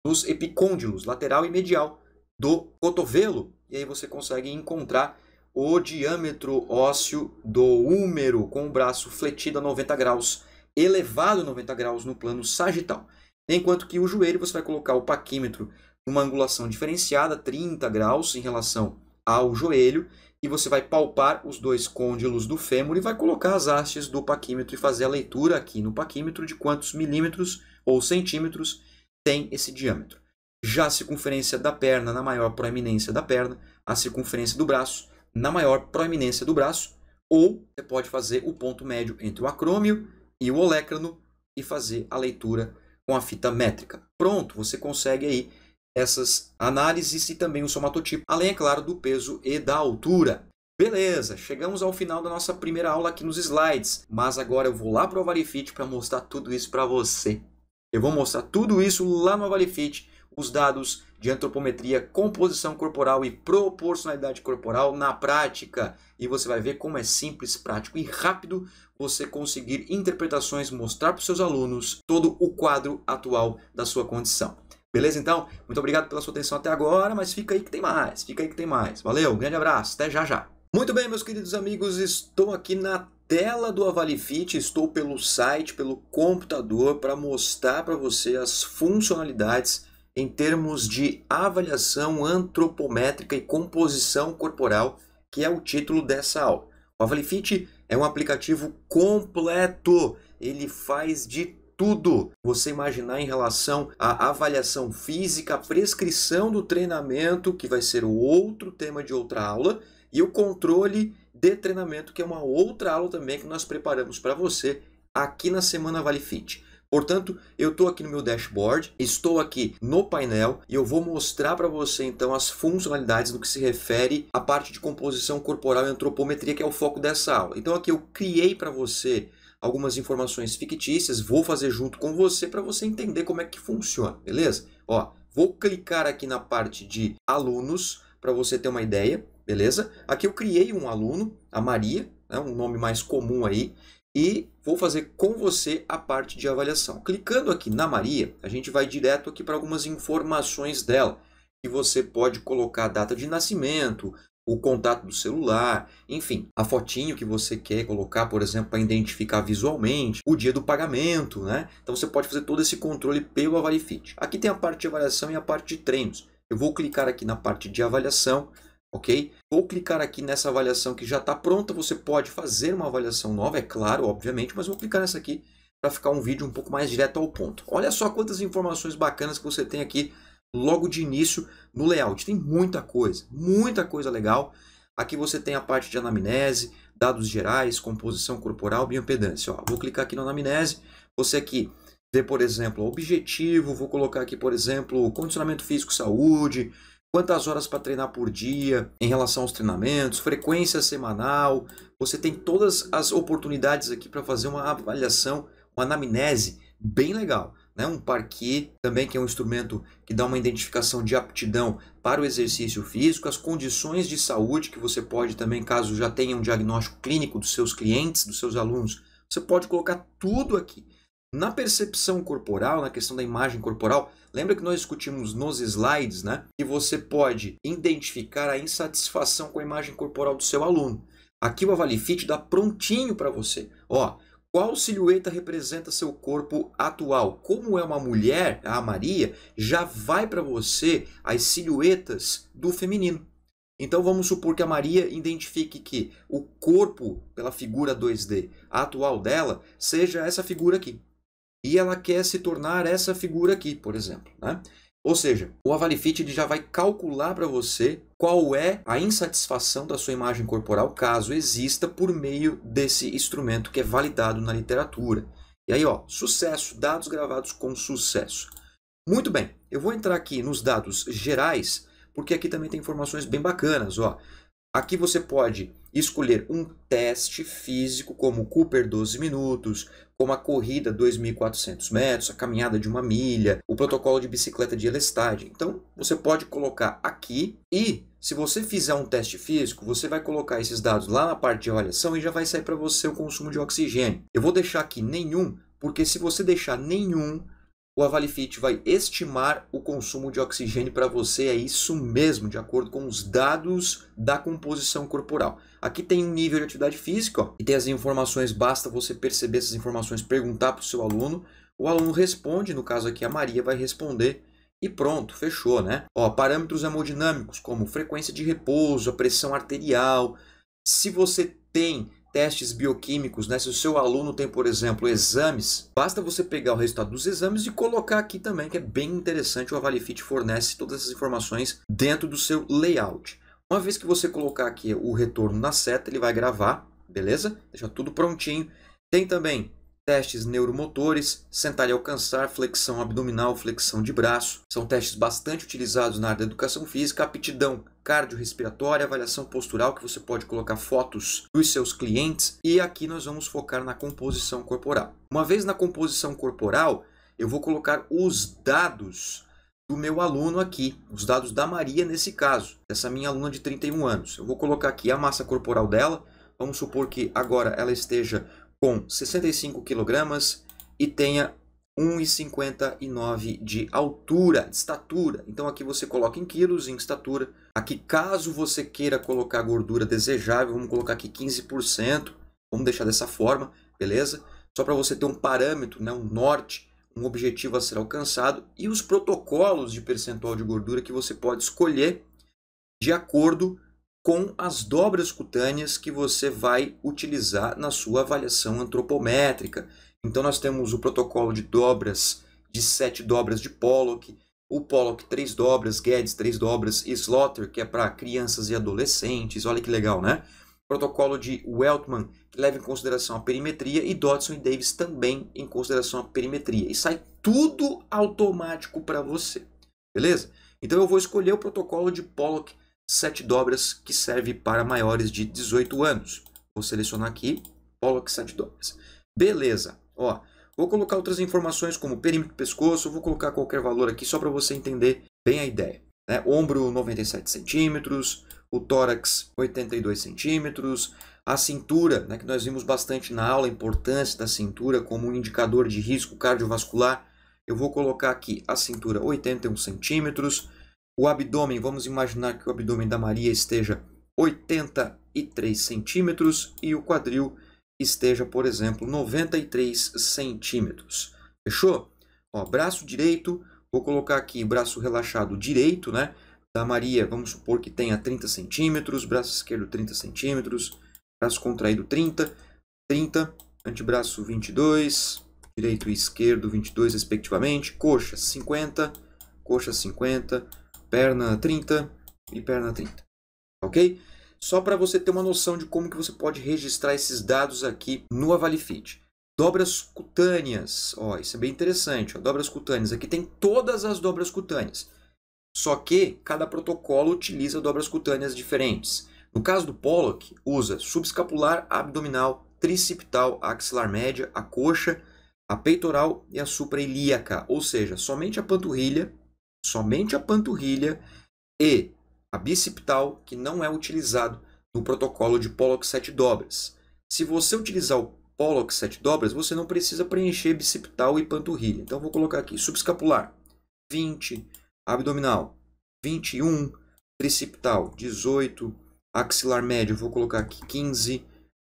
nos epicôndilos, lateral e medial do cotovelo. E aí você consegue encontrar o diâmetro ósseo do húmero com o braço fletido a 90 graus, elevado a 90 graus no plano sagital. Enquanto que o joelho você vai colocar o paquímetro uma angulação diferenciada, 30 graus em relação ao joelho, e você vai palpar os dois côndilos do fêmur e vai colocar as hastes do paquímetro e fazer a leitura aqui no paquímetro de quantos milímetros ou centímetros tem esse diâmetro. Já a circunferência da perna na maior proeminência da perna, a circunferência do braço na maior proeminência do braço, ou você pode fazer o ponto médio entre o acrômio e o olécrano e fazer a leitura com a fita métrica. Pronto, você consegue aí essas análises e também o somatotipo, além, é claro, do peso e da altura. Beleza, chegamos ao final da nossa primeira aula aqui nos slides, mas agora eu vou lá para o Avalifit para mostrar tudo isso para você. Eu vou mostrar tudo isso lá no Avalifit, os dados de antropometria, composição corporal e proporcionalidade corporal na prática. E você vai ver como é simples, prático e rápido você conseguir interpretações, mostrar para os seus alunos todo o quadro atual da sua condição. Beleza, então? Muito obrigado pela sua atenção até agora, mas fica aí que tem mais, fica aí que tem mais. Valeu, um grande abraço, até já já. Muito bem, meus queridos amigos, estou aqui na tela do Avalifit, estou pelo site, pelo computador, para mostrar para você as funcionalidades em termos de avaliação antropométrica e composição corporal, que é o título dessa aula. O Avalifit é um aplicativo completo, ele faz de tudo você imaginar em relação à avaliação física, a prescrição do treinamento, que vai ser o outro tema de outra aula, e o controle de treinamento, que é uma outra aula também que nós preparamos para você aqui na Semana Avalifit. Portanto, eu estou aqui no meu dashboard, estou aqui no painel e eu vou mostrar para você então as funcionalidades no que se refere à parte de composição corporal e antropometria, que é o foco dessa aula. Então aqui eu criei para você algumas informações fictícias, vou fazer junto com você para você entender como é que funciona, beleza? Ó, vou clicar aqui na parte de alunos para você ter uma ideia, beleza? Aqui eu criei um aluno, a Maria, né, um nome mais comum aí, e vou fazer com você a parte de avaliação. Clicando aqui na Maria, a gente vai direto aqui para algumas informações dela, que você pode colocar a data de nascimento, o contato do celular, enfim, a fotinho que você quer colocar, por exemplo, para identificar visualmente, o dia do pagamento, né? Então você pode fazer todo esse controle pelo Avalifit. Aqui tem a parte de avaliação e a parte de treinos. Eu vou clicar aqui na parte de avaliação, ok? Vou clicar aqui nessa avaliação que já está pronta. Você pode fazer uma avaliação nova, é claro, obviamente, mas vou clicar nessa aqui para ficar um vídeo um pouco mais direto ao ponto. Olha só quantas informações bacanas que você tem aqui logo de início no layout. Tem muita coisa legal. Aqui você tem a parte de anamnese, dados gerais, composição corporal, bioimpedância. Ó, vou clicar aqui na anamnese. Você aqui vê, por exemplo, o objetivo. Vou colocar aqui, por exemplo, condicionamento físico, saúde, quantas horas para treinar por dia em relação aos treinamentos, frequência semanal. Você tem todas as oportunidades aqui para fazer uma avaliação, uma anamnese bem legal. Né? Um Parquet também, que é um instrumento que dá uma identificação de aptidão para o exercício físico, as condições de saúde que você pode também, caso já tenha um diagnóstico clínico dos seus clientes, dos seus alunos, você pode colocar tudo aqui. Na percepção corporal, na questão da imagem corporal, lembra que nós discutimos nos slides, né? Que você pode identificar a insatisfação com a imagem corporal do seu aluno. Aqui o Avalifit dá prontinho para você. Ó, qual silhueta representa seu corpo atual? Como é uma mulher, a Maria, já vai para você as silhuetas do feminino. Então vamos supor que a Maria identifique que o corpo, pela figura 2D atual dela, seja essa figura aqui. E ela quer se tornar essa figura aqui, por exemplo, né? Ou seja, o Avalifit ele já vai calcular para você qual é a insatisfação da sua imagem corporal, caso exista, por meio desse instrumento que é validado na literatura. E aí, ó, sucesso, dados gravados com sucesso. Muito bem, eu vou entrar aqui nos dados gerais, porque aqui também tem informações bem bacanas, ó. Aqui você pode escolher um teste físico, como o Cooper 12 minutos, como a corrida 2.400 metros, a caminhada de 1 milha, o protocolo de bicicleta de Elestad. Então, você pode colocar aqui e, se você fizer um teste físico, você vai colocar esses dados lá na parte de avaliação e já vai sair para você o consumo de oxigênio. Eu vou deixar aqui nenhum, porque se você deixar nenhum, o Avalifit vai estimar o consumo de oxigênio para você, é isso mesmo, de acordo com os dados da composição corporal. Aqui tem um nível de atividade física, ó, e tem as informações, basta você perceber essas informações, perguntar para o seu aluno, o aluno responde, no caso aqui a Maria vai responder, e pronto, fechou, né? Ó, parâmetros hemodinâmicos, como frequência de repouso, a pressão arterial. Se você tem testes bioquímicos, né? Se o seu aluno tem, por exemplo, exames, basta você pegar o resultado dos exames e colocar aqui também, que é bem interessante. O Avalifit fornece todas essas informações dentro do seu layout. Uma vez que você colocar aqui o retorno na seta, ele vai gravar, beleza? Deixa tudo prontinho. Tem também testes neuromotores, sentar e alcançar, flexão abdominal, flexão de braço. São testes bastante utilizados na área da educação física. Aptidão cardiorrespiratória, avaliação postural, que você pode colocar fotos dos seus clientes. E aqui nós vamos focar na composição corporal. Uma vez na composição corporal, eu vou colocar os dados do meu aluno aqui, os dados da Maria nesse caso, dessa minha aluna de 31 anos. Eu vou colocar aqui a massa corporal dela. Vamos supor que agora ela esteja com 65 kg e tenha 1,59 de altura, de estatura. Então aqui você coloca em quilos, em estatura. Aqui, caso você queira colocar gordura desejável, vamos colocar aqui 15%. Vamos deixar dessa forma, beleza? Só para você ter um parâmetro, né, um norte, um objetivo a ser alcançado. E os protocolos de percentual de gordura que você pode escolher de acordo com as dobras cutâneas que você vai utilizar na sua avaliação antropométrica. Então nós temos o protocolo de dobras, de 7 dobras de Pollock, o Pollock 3 dobras, Guedes 3 dobras e Slaughter, que é para crianças e adolescentes. Olha que legal, né? Protocolo de Weltman, que leva em consideração a perimetria, e Dodson e Davis também em consideração a perimetria. E sai tudo automático para você, beleza? Então eu vou escolher o protocolo de Pollock 7 dobras, que serve para maiores de 18 anos. Vou selecionar aqui, Pollock 7 dobras. Beleza. Ó, vou colocar outras informações como perímetro do pescoço, vou colocar qualquer valor aqui só para você entender bem a ideia. Né? Ombro 97 centímetros, o tórax 82 centímetros, a cintura, né, que nós vimos bastante na aula, a importância da cintura como um indicador de risco cardiovascular. Eu vou colocar aqui a cintura 81 centímetros. O abdômen, vamos imaginar que o abdômen da Maria esteja 83 centímetros e o quadril esteja, por exemplo, 93 centímetros. Fechou? Ó, braço direito, vou colocar aqui braço relaxado direito, né? Da Maria, vamos supor que tenha 30 centímetros, braço esquerdo 30 centímetros, braço contraído 30, antebraço 22, direito e esquerdo 22 respectivamente, coxa 50, perna 30 e perna 30, ok? Só para você ter uma noção de como que você pode registrar esses dados aqui no Avalifit. Dobras cutâneas, ó, isso é bem interessante, ó, dobras cutâneas, aqui tem todas as dobras cutâneas, só que cada protocolo utiliza dobras cutâneas diferentes. No caso do Pollock, usa subescapular, abdominal, tricipital, axilar média, a coxa, a peitoral e a suprailíaca, ou seja, somente a panturrilha e a bicipital, que não é utilizado no protocolo de Pollock 7 dobras. Se você utilizar o Pollock 7 dobras, você não precisa preencher bicipital e panturrilha. Então, vou colocar aqui subescapular 20, abdominal 21, tricipital 18, axilar médio vou colocar aqui 15,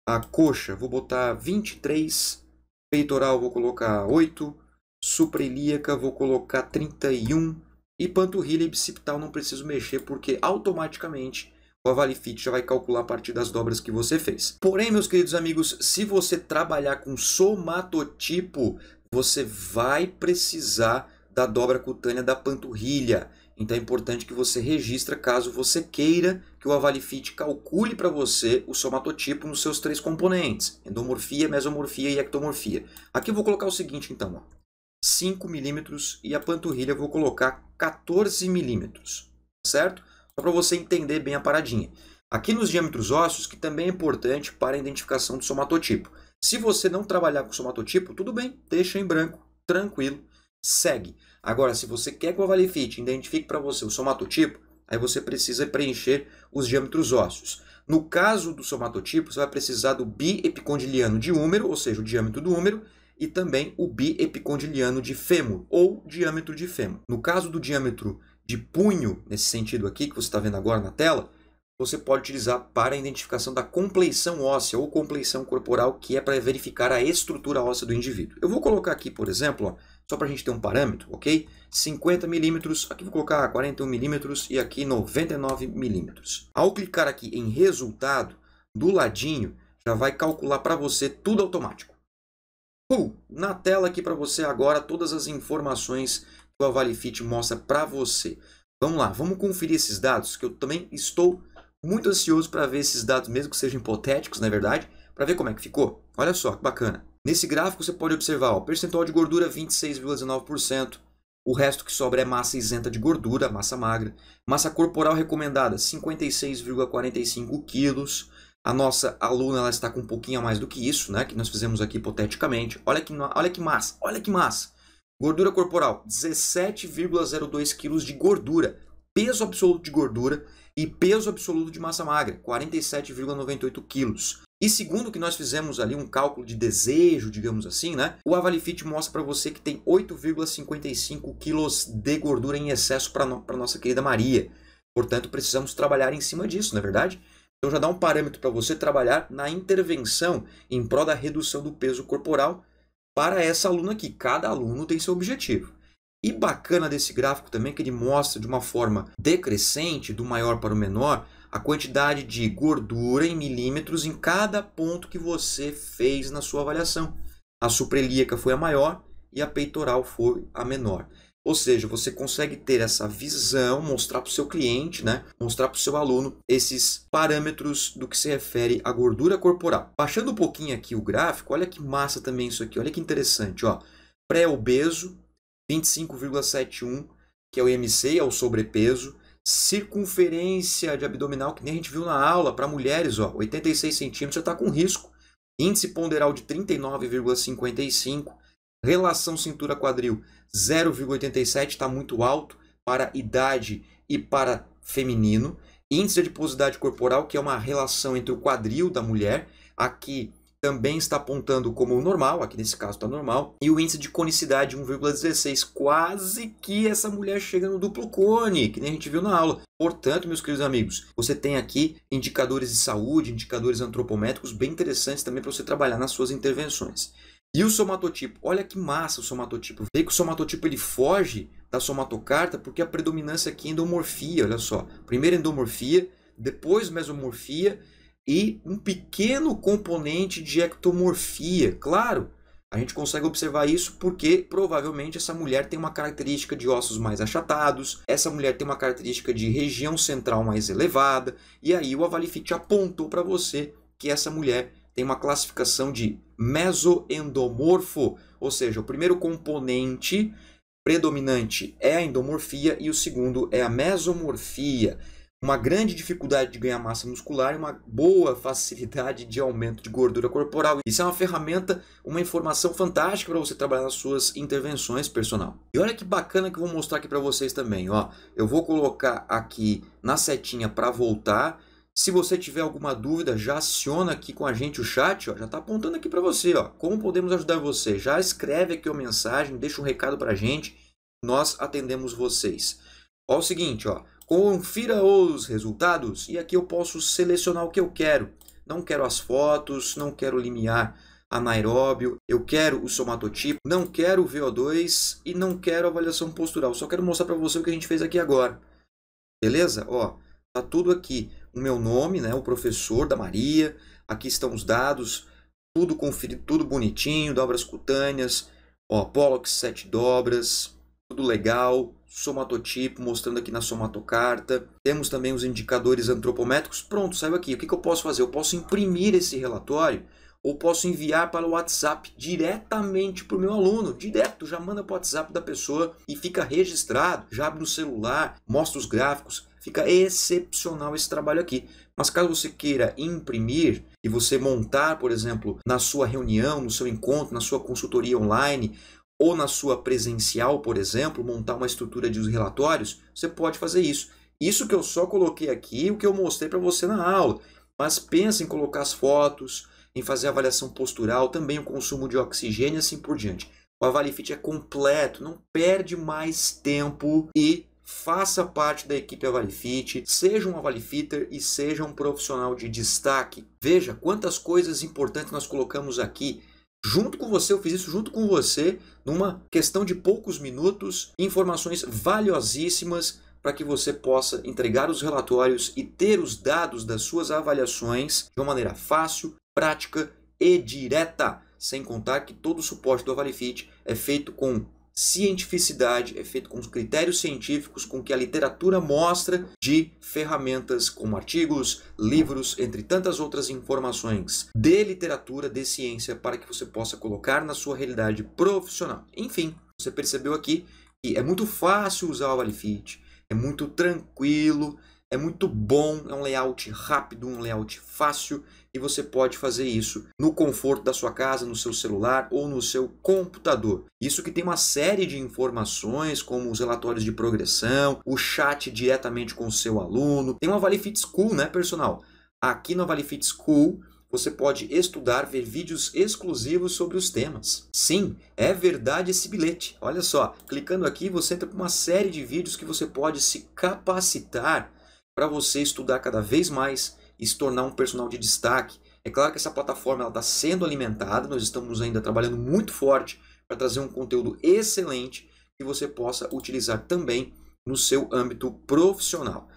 a coxa vou botar 23, peitoral vou colocar 8, suprailíaca vou colocar 31, e panturrilha e bicipital não preciso mexer, porque automaticamente o Avalifit já vai calcular a partir das dobras que você fez. Porém, meus queridos amigos, se você trabalhar com somatotipo, você vai precisar da dobra cutânea da panturrilha. Então é importante que você registre caso você queira que o Avalifit calcule para você o somatotipo nos seus 3 componentes: endomorfia, mesomorfia e ectomorfia. Aqui eu vou colocar o seguinte, então, ó. 5 milímetros e a panturrilha eu vou colocar 14 milímetros, certo? Só para você entender bem a paradinha. Aqui nos diâmetros ósseos, que também é importante para a identificação do somatotipo. Se você não trabalhar com somatotipo, tudo bem, deixa em branco, tranquilo, segue. Agora, se você quer que o Avalifit identifique para você o somatotipo, aí você precisa preencher os diâmetros ósseos. No caso do somatotipo, você vai precisar do biepicondiliano de húmero, ou seja, o diâmetro do húmero, e também o biepicondiliano de fêmur, ou diâmetro de fêmur. No caso do diâmetro de punho, nesse sentido aqui, que você está vendo agora na tela, você pode utilizar para a identificação da compleição óssea ou compleição corporal, que é para verificar a estrutura óssea do indivíduo. Eu vou colocar aqui, por exemplo, ó, só para a gente ter um parâmetro, ok? 50 milímetros, aqui vou colocar 41 milímetros e aqui 99 milímetros. Ao clicar aqui em resultado, do ladinho, já vai calcular para você tudo automático. Na tela aqui para você agora todas as informações que o Avalifit mostra para você. Vamos lá, vamos conferir esses dados, que eu também estou muito ansioso para ver esses dados, mesmo que sejam hipotéticos, na verdade, para ver como é que ficou. Olha só, que bacana. Nesse gráfico você pode observar, ó, percentual de gordura 26,19%, o resto que sobra é massa isenta de gordura, massa magra, massa corporal recomendada 56,45 quilos. A nossa aluna ela está com um pouquinho a mais do que isso, né, que nós fizemos aqui hipoteticamente. Olha que massa, olha que massa. Gordura corporal, 17,02 quilos de gordura, peso absoluto de gordura e peso absoluto de massa magra, 47,98 quilos. E segundo que nós fizemos ali um cálculo de desejo, digamos assim, né? O Avalifit mostra para você que tem 8,55 quilos de gordura em excesso para nossa querida Maria. Portanto, precisamos trabalhar em cima disso, não é verdade? Então já dá um parâmetro para você trabalhar na intervenção em prol da redução do peso corporal para essa aluna aqui. Cada aluno tem seu objetivo. E bacana desse gráfico também que ele mostra de uma forma decrescente, do maior para o menor, a quantidade de gordura em milímetros em cada ponto que você fez na sua avaliação. A suprailíaca foi a maior e a peitoral foi a menor. Ou seja, você consegue ter essa visão, mostrar para o seu cliente, né? Mostrar para o seu aluno esses parâmetros do que se refere à gordura corporal. Baixando um pouquinho aqui o gráfico, olha que massa também isso aqui, olha que interessante. Pré-obeso, 25,71, que é o IMC, é o sobrepeso. Circunferência de abdominal, que nem a gente viu na aula, para mulheres, 86 centímetros, já está com risco. Índice ponderal de 39,55. Relação cintura-quadril 0,87, está muito alto para idade e para feminino. Índice de adiposidade corporal, que é uma relação entre o quadril da mulher, aqui também está apontando como normal, aqui nesse caso está normal. E o índice de conicidade 1,16, quase que essa mulher chega no duplo cone, que nem a gente viu na aula. Portanto, meus queridos amigos, você tem aqui indicadores de saúde, indicadores antropométricos bem interessantes também para você trabalhar nas suas intervenções. E o somatotipo, olha que massa o somatotipo. Vê que o somatotipo ele foge da somatocarta porque a predominância aqui é endomorfia, olha só. Primeiro endomorfia, depois mesomorfia e um pequeno componente de ectomorfia. Claro, a gente consegue observar isso porque provavelmente essa mulher tem uma característica de ossos mais achatados, essa mulher tem uma característica de região central mais elevada, e aí o Avalifit apontou para você que essa mulher tem uma classificação de mesoendomorfo, ou seja, o primeiro componente predominante é a endomorfia e o segundo é a mesomorfia. Uma grande dificuldade de ganhar massa muscular e uma boa facilidade de aumento de gordura corporal. Isso é uma ferramenta, uma informação fantástica para você trabalhar nas suas intervenções personal. E olha que bacana que eu vou mostrar aqui para vocês também. Eu vou colocar aqui na setinha para voltar. Se você tiver alguma dúvida, já aciona aqui com a gente o chat, já está apontando aqui para você, como podemos ajudar você. Já escreve aqui a mensagem, deixa um recado para a gente, nós atendemos vocês. Ó, o seguinte, confira os resultados e aqui eu posso selecionar o que eu quero. Não quero as fotos, não quero o limiar anaeróbio, eu quero o somatotipo, não quero o VO2 e não quero a avaliação postural. Só quero mostrar para você o que a gente fez aqui agora. Beleza? Tá tudo aqui. O meu nome, né, o professor da Maria. Aqui estão os dados, tudo conferido, tudo bonitinho, dobras cutâneas, Pollux 7 dobras, tudo legal. Somatotipo, mostrando aqui na somatocarta. Temos também os indicadores antropométricos. Pronto, saiu aqui. O que eu posso fazer? Eu posso imprimir esse relatório ou posso enviar para o WhatsApp diretamente para o meu aluno. Direto, já manda para o WhatsApp da pessoa e fica registrado. Já abre no celular, mostra os gráficos. Fica excepcional esse trabalho aqui. Mas caso você queira imprimir e você montar, por exemplo, na sua reunião, no seu encontro, na sua consultoria online ou na sua presencial, por exemplo, montar uma estrutura de relatórios, você pode fazer isso. Isso que eu só coloquei aqui, o que eu mostrei para você na aula. Mas pensa em colocar as fotos, em fazer a avaliação postural, também o consumo de oxigênio e assim por diante. O Avalifit é completo, não perde mais tempo e faça parte da equipe Avalifit, seja um Avalifiter e seja um profissional de destaque. Veja quantas coisas importantes nós colocamos aqui. junto com você, eu fiz isso junto com você, numa questão de poucos minutos, informações valiosíssimas para que você possa entregar os relatórios e ter os dados das suas avaliações de uma maneira fácil, prática e direta. Sem contar que todo o suporte do Avalifit é feito com cientificidade, é feito com os critérios científicos, com que a literatura mostra de ferramentas como artigos, livros, entre tantas outras informações de literatura, de ciência, para que você possa colocar na sua realidade profissional. Enfim, você percebeu aqui que é muito fácil usar o Avalifit, é muito tranquilo, é muito bom, é um layout rápido, um layout fácil, e você pode fazer isso no conforto da sua casa, no seu celular ou no seu computador. Isso que tem uma série de informações, como os relatórios de progressão, o chat diretamente com o seu aluno. Tem o Avalifit School, né, personal? Aqui no Avalifit School, você pode estudar, ver vídeos exclusivos sobre os temas. Sim, é verdade esse bilhete. Olha só, clicando aqui, você entra para uma série de vídeos que você pode se capacitar para você estudar cada vez mais e se tornar um personal de destaque. É claro que essa plataforma está sendo alimentada, nós estamos ainda trabalhando muito forte para trazer um conteúdo excelente que você possa utilizar também no seu âmbito profissional.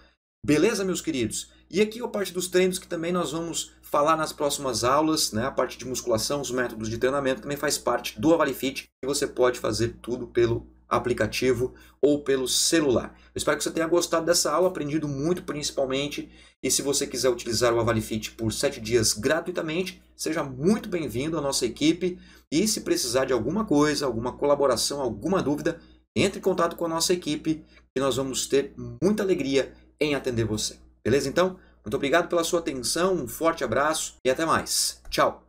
Beleza, meus queridos? E aqui a parte dos treinos que também nós vamos falar nas próximas aulas, né? A parte de musculação, os métodos de treinamento também faz parte do Avalifit e você pode fazer tudo pelo aplicativo ou pelo celular. Eu espero que você tenha gostado dessa aula, aprendido muito principalmente, e se você quiser utilizar o Avalifit por 7 dias gratuitamente, seja muito bem-vindo à nossa equipe, e se precisar de alguma coisa, alguma colaboração, alguma dúvida, entre em contato com a nossa equipe, que nós vamos ter muita alegria em atender você. Beleza então? Muito obrigado pela sua atenção, um forte abraço e até mais. Tchau!